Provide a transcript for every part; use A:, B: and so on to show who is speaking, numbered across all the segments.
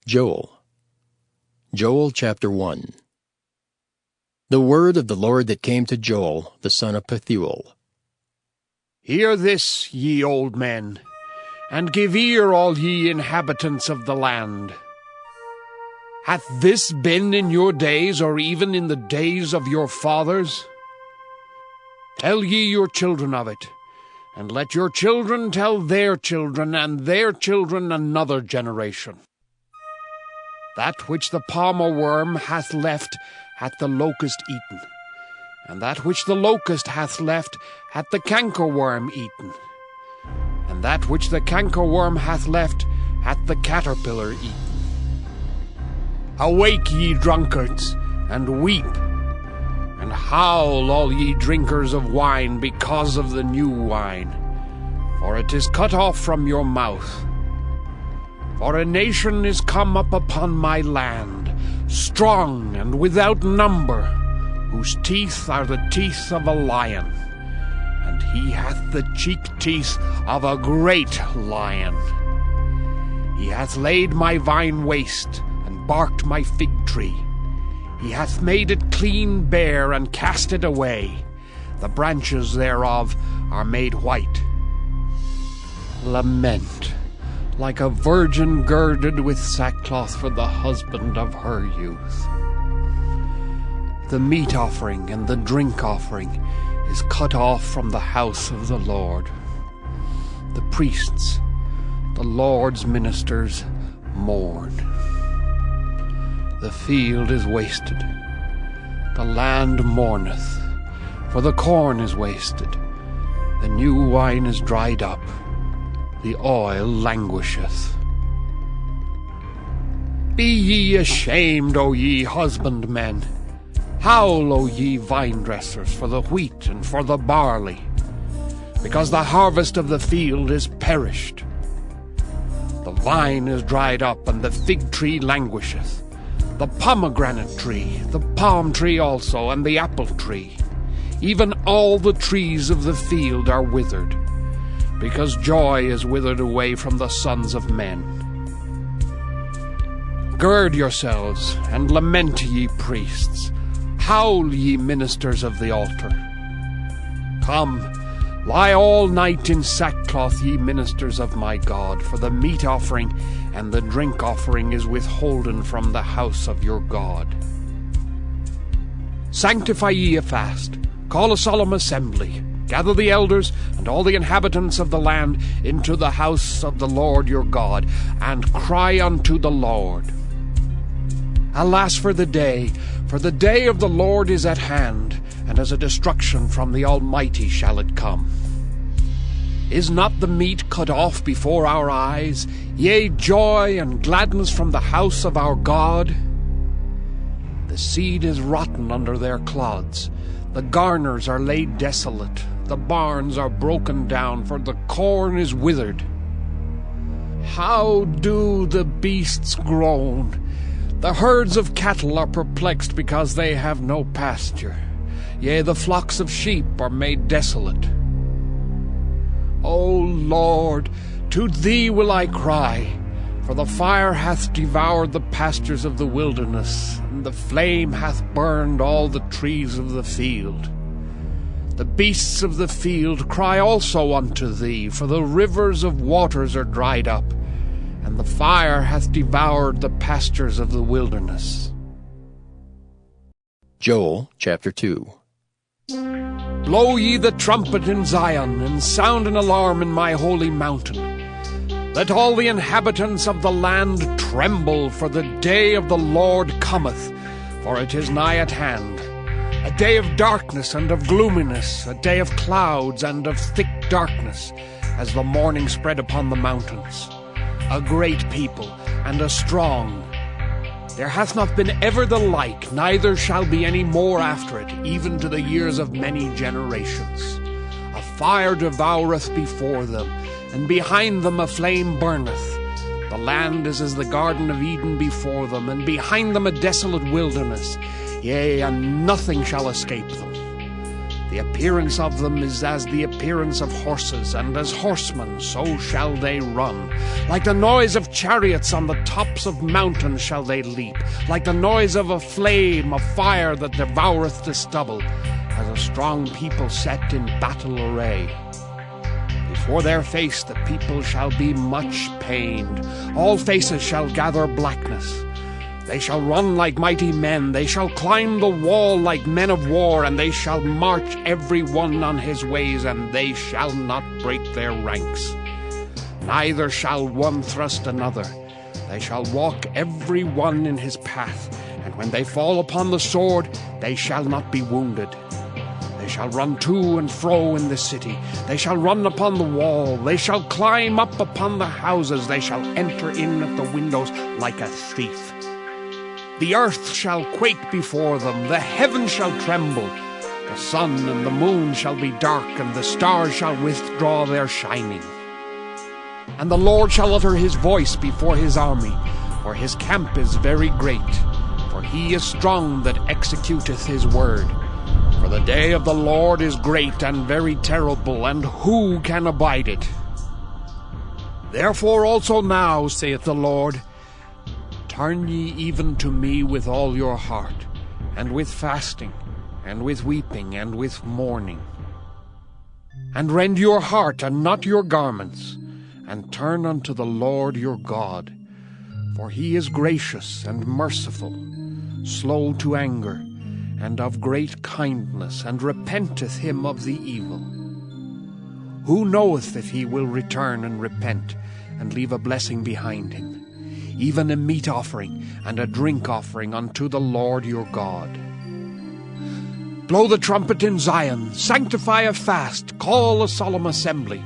A: Joel chapter 1. The word of the Lord that came to Joel, the son of Pethuel.
B: Hear this, ye old men, and give ear, all ye inhabitants of the land. Hath this been in your days, or even in the days of your fathers? Tell ye your children of it, and let your children tell their children, and their children another generation. That which the palmer worm hath left hath the locust eaten, and that which the locust hath left hath the cankerworm eaten, and that which the cankerworm hath left hath the caterpillar eaten. Awake, ye drunkards, and weep, and howl, all ye drinkers of wine, because of the new wine, for it is cut off from your mouth. For a nation is come up upon my land, strong and without number, whose teeth are the teeth of a lion, and he hath the cheek teeth of a great lion. He hath laid my vine waste, and barked my fig tree. He hath made it clean bare, and cast it away. The branches thereof are made white. Lament, like a virgin girded with sackcloth for the husband of her youth. The meat offering and the drink offering is cut off from the house of the Lord. The priests, the Lord's ministers, mourn. The field is wasted, the land mourneth, for the corn is wasted, the new wine is dried up, the oil languisheth. Be ye ashamed, O ye husbandmen! Howl, O ye vine-dressers, for the wheat and for the barley, because the harvest of the field is perished. The vine is dried up, and the fig tree languisheth, the pomegranate tree, the palm tree also, and the apple tree. Even all the trees of the field are withered, because joy is withered away from the sons of men. Gird yourselves, and lament, ye priests. Howl, ye ministers of the altar. Come, lie all night in sackcloth, ye ministers of my God, for the meat offering and the drink offering is withholden from the house of your God. Sanctify ye a fast, call a solemn assembly, gather the elders and all the inhabitants of the land into the house of the Lord your God, and cry unto the Lord. Alas for the day of the Lord is at hand, and as a destruction from the Almighty shall it come. Is not the meat cut off before our eyes, yea, joy and gladness from the house of our God? The seed is rotten under their clods, the garners are laid desolate, the barns are broken down, for the corn is withered. How do the beasts groan? The herds of cattle are perplexed because they have no pasture. Yea, the flocks of sheep are made desolate. O Lord, to thee will I cry, for the fire hath devoured the pastures of the wilderness, and the flame hath burned all the trees of the field. The beasts of the field cry also unto thee, for the rivers of waters are dried up, and the fire hath devoured the pastures of the wilderness.
A: Joel chapter 2.
B: Blow ye the trumpet in Zion, and sound an alarm in my holy mountain. Let all the inhabitants of the land tremble, for the day of the Lord cometh, for it is nigh at hand. A day of darkness and of gloominess, a day of clouds and of thick darkness, as the morning spread upon the mountains. A great people and a strong. There hath not been ever the like, neither shall be any more after it, even to the years of many generations. A fire devoureth before them, and behind them a flame burneth. The land is as the Garden of Eden before them, and behind them a desolate wilderness. Yea, and nothing shall escape them. The appearance of them is as the appearance of horses, and as horsemen so shall they run. Like the noise of chariots on the tops of mountains shall they leap, like the noise of a flame of fire that devoureth the stubble, as a strong people set in battle array. Before their face the people shall be much pained. All faces shall gather blackness. They shall run like mighty men. They shall climb the wall like men of war, and they shall march every one on his ways, and they shall not break their ranks. Neither shall one thrust another. They shall walk every one in his path, and when they fall upon the sword, they shall not be wounded. They shall run to and fro in the city. They shall run upon the wall. They shall climb up upon the houses. They shall enter in at the windows like a thief. The earth shall quake before them. The heavens shall tremble. The sun and the moon shall be dark, and the stars shall withdraw their shining. And the Lord shall utter his voice before his army, for his camp is very great. For he is strong that executeth his word. For the day of the Lord is great and very terrible, and who can abide it? Therefore also now, saith the Lord, turn ye even to me with all your heart, and with fasting, and with weeping, and with mourning. And rend your heart, and not your garments, and turn unto the Lord your God. For he is gracious and merciful, slow to anger, and of great kindness, and repenteth him of the evil. Who knoweth if he will return and repent, and leave a blessing behind him, even a meat offering and a drink offering unto the Lord your God? Blow the trumpet in Zion, sanctify a fast, call a solemn assembly,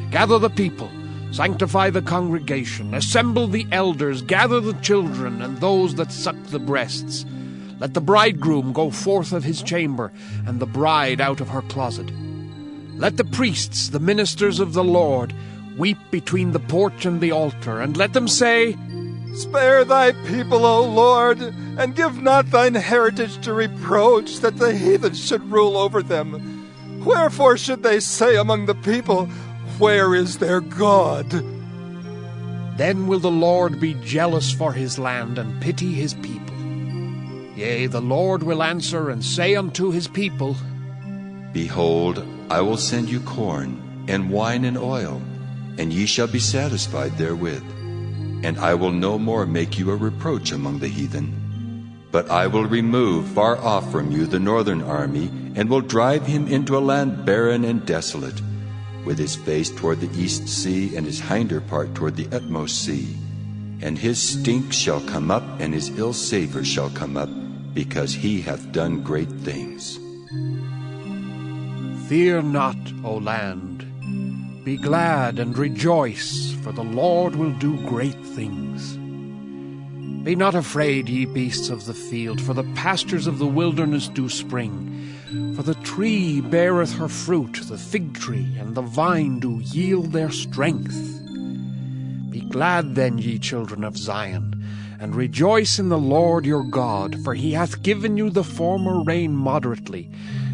B: gather the people, sanctify the congregation, assemble the elders, gather the children and those that suck the breasts. Let the bridegroom go forth of his chamber, and the bride out of her closet. Let the priests, the ministers of the Lord, weep between the porch and the altar, and let them say,
C: Spare thy people, O Lord, and give not thine heritage to reproach, that the heathen should rule over them. Wherefore should they say among the people, Where is their God?
B: Then will the Lord be jealous for his land, and pity his people. Yea, the Lord will answer and say unto his people,
D: Behold, I will send you corn, and wine and oil, and ye shall be satisfied therewith. And I will no more make you a reproach among the heathen. But I will remove far off from you the northern army, and will drive him into a land barren and desolate, with his face toward the east sea, and his hinder part toward the utmost sea. And his stink shall come up, and his ill savour shall come up, because he hath done great things.
B: Fear not, O land. Be glad and rejoice, for the Lord will do great things. Be not afraid, ye beasts of the field, for the pastures of the wilderness do spring. For the tree beareth her fruit, the fig tree and the vine do yield their strength. Be glad then, ye children of Zion, and rejoice in the Lord your God, for he hath given you the former rain moderately,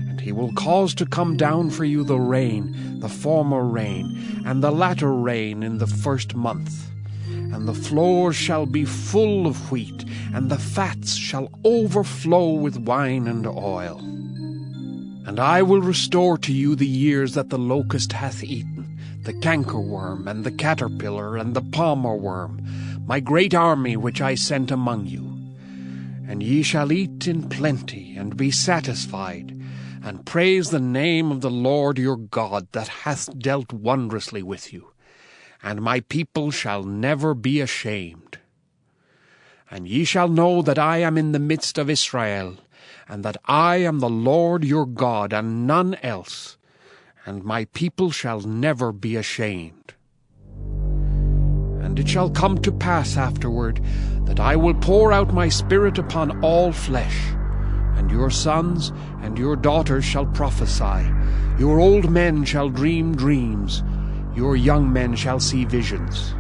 B: and he will cause to come down for you the rain, the former rain, and the latter rain in the first month. And the floors shall be full of wheat, and the fats shall overflow with wine and oil. And I will restore to you the years that the locust hath eaten, the cankerworm, and the caterpillar, and the palmer worm, my great army which I sent among you. And ye shall eat in plenty, and be satisfied, and praise the name of the Lord your God, that hath dealt wondrously with you. And my people shall never be ashamed. And ye shall know that I am in the midst of Israel, and that I am the Lord your God, and none else, and my people shall never be ashamed. And it shall come to pass afterward, that I will pour out my Spirit upon all flesh, and your sons and your daughters shall prophesy, your old men shall dream dreams, your young men shall see visions.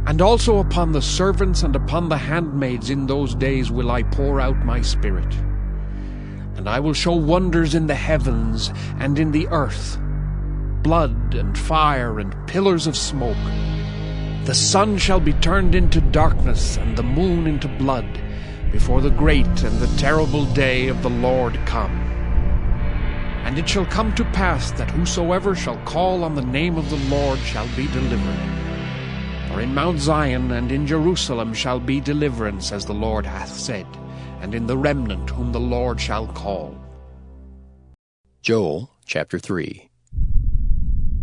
B: And also upon the servants and upon the handmaids in those days will I pour out my Spirit. And I will show wonders in the heavens and in the earth, blood and fire and pillars of smoke. The sun shall be turned into darkness and the moon into blood, before the great and the terrible day of the Lord come. And it shall come to pass that whosoever shall call on the name of the Lord shall be delivered. For in Mount Zion and in Jerusalem shall be deliverance, as the Lord hath said, and in the remnant whom the Lord shall call.
A: Joel chapter 3.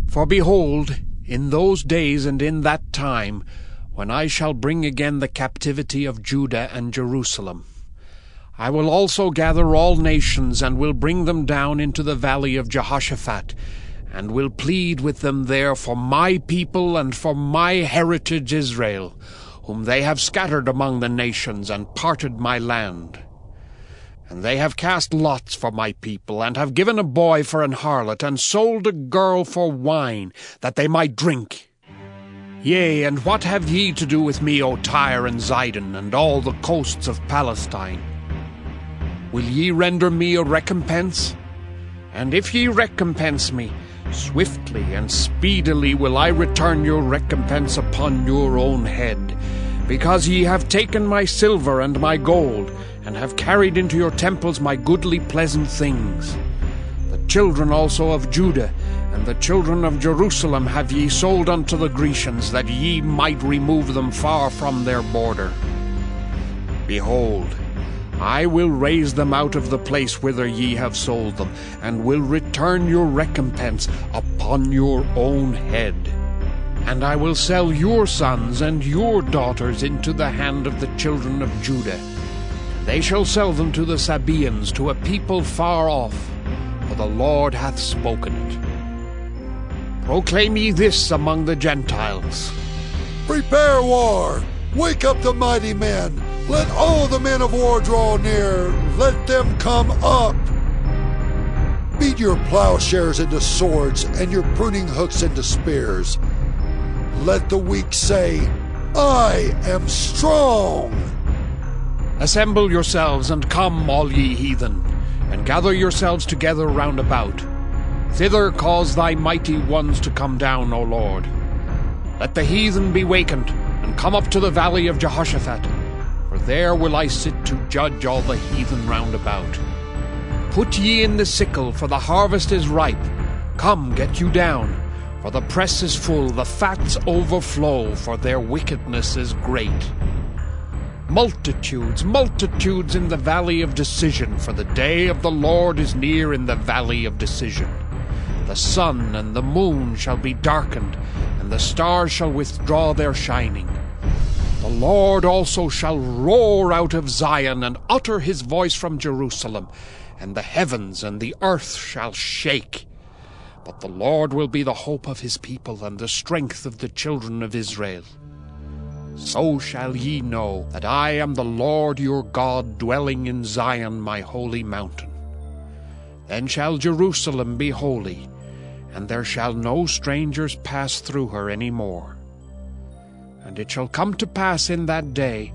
B: For behold, in those days and in that time, when I shall bring again the captivity of Judah and Jerusalem, I will also gather all nations, and will bring them down into the valley of Jehoshaphat, and will plead with them there for my people and for my heritage Israel, whom they have scattered among the nations, and parted my land. And they have cast lots for my people, and have given a boy for an harlot, and sold a girl for wine, that they might drink. Yea, and what have ye to do with me, O Tyre and Zidon, and all the coasts of Palestine? Will ye render me a recompense? And if ye recompense me, swiftly and speedily will I return your recompense upon your own head, because ye have taken my silver and my gold, and have carried into your temples my goodly pleasant things. The children also of Judah and the children of Jerusalem have ye sold unto the Grecians, that ye might remove them far from their border. Behold, I will raise them out of the place whither ye have sold them, and will return your recompense upon your own head. And I will sell your sons and your daughters into the hand of the children of Judah. They shall sell them to the Sabaeans, to a people far off, for the Lord hath spoken it. Proclaim ye this among the Gentiles.
E: Prepare war! Wake up the mighty men! Let all the men of war draw near! Let them come up! Beat your plowshares into swords, and your pruning hooks into spears. Let the weak say, I am strong!
B: Assemble yourselves, and come, all ye heathen, and gather yourselves together round about. Thither cause thy mighty ones to come down, O Lord. Let the heathen be wakened, and come up to the valley of Jehoshaphat, for there will I sit to judge all the heathen round about. Put ye in the sickle, for the harvest is ripe. Come, get you down, for the press is full, the fats overflow, for their wickedness is great. Multitudes, multitudes in the valley of decision, for the day of the Lord is near in the valley of decision. The sun and the moon shall be darkened, and the stars shall withdraw their shining. The Lord also shall roar out of Zion, and utter his voice from Jerusalem, and the heavens and the earth shall shake. But the Lord will be the hope of his people, and the strength of the children of Israel. So shall ye know that I am the Lord your God, dwelling in Zion my holy mountain. Then shall Jerusalem be holy, and there shall no strangers pass through her any more. And it shall come to pass in that day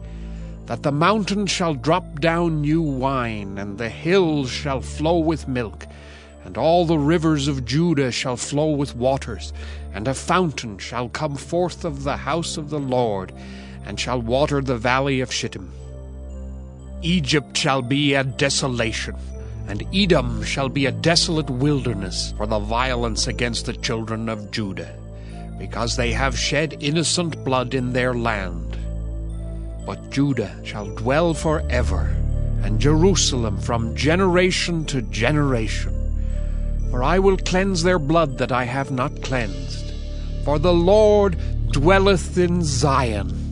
B: that the mountains shall drop down new wine, and the hills shall flow with milk, and all the rivers of Judah shall flow with waters, and a fountain shall come forth of the house of the Lord, and shall water the valley of Shittim. Egypt shall be a desolation, and Edom shall be a desolate wilderness for the violence against the children of Judah, because they have shed innocent blood in their land. But Judah shall dwell forever, and Jerusalem from generation to generation. For I will cleanse their blood that I have not cleansed. For the Lord dwelleth in Zion,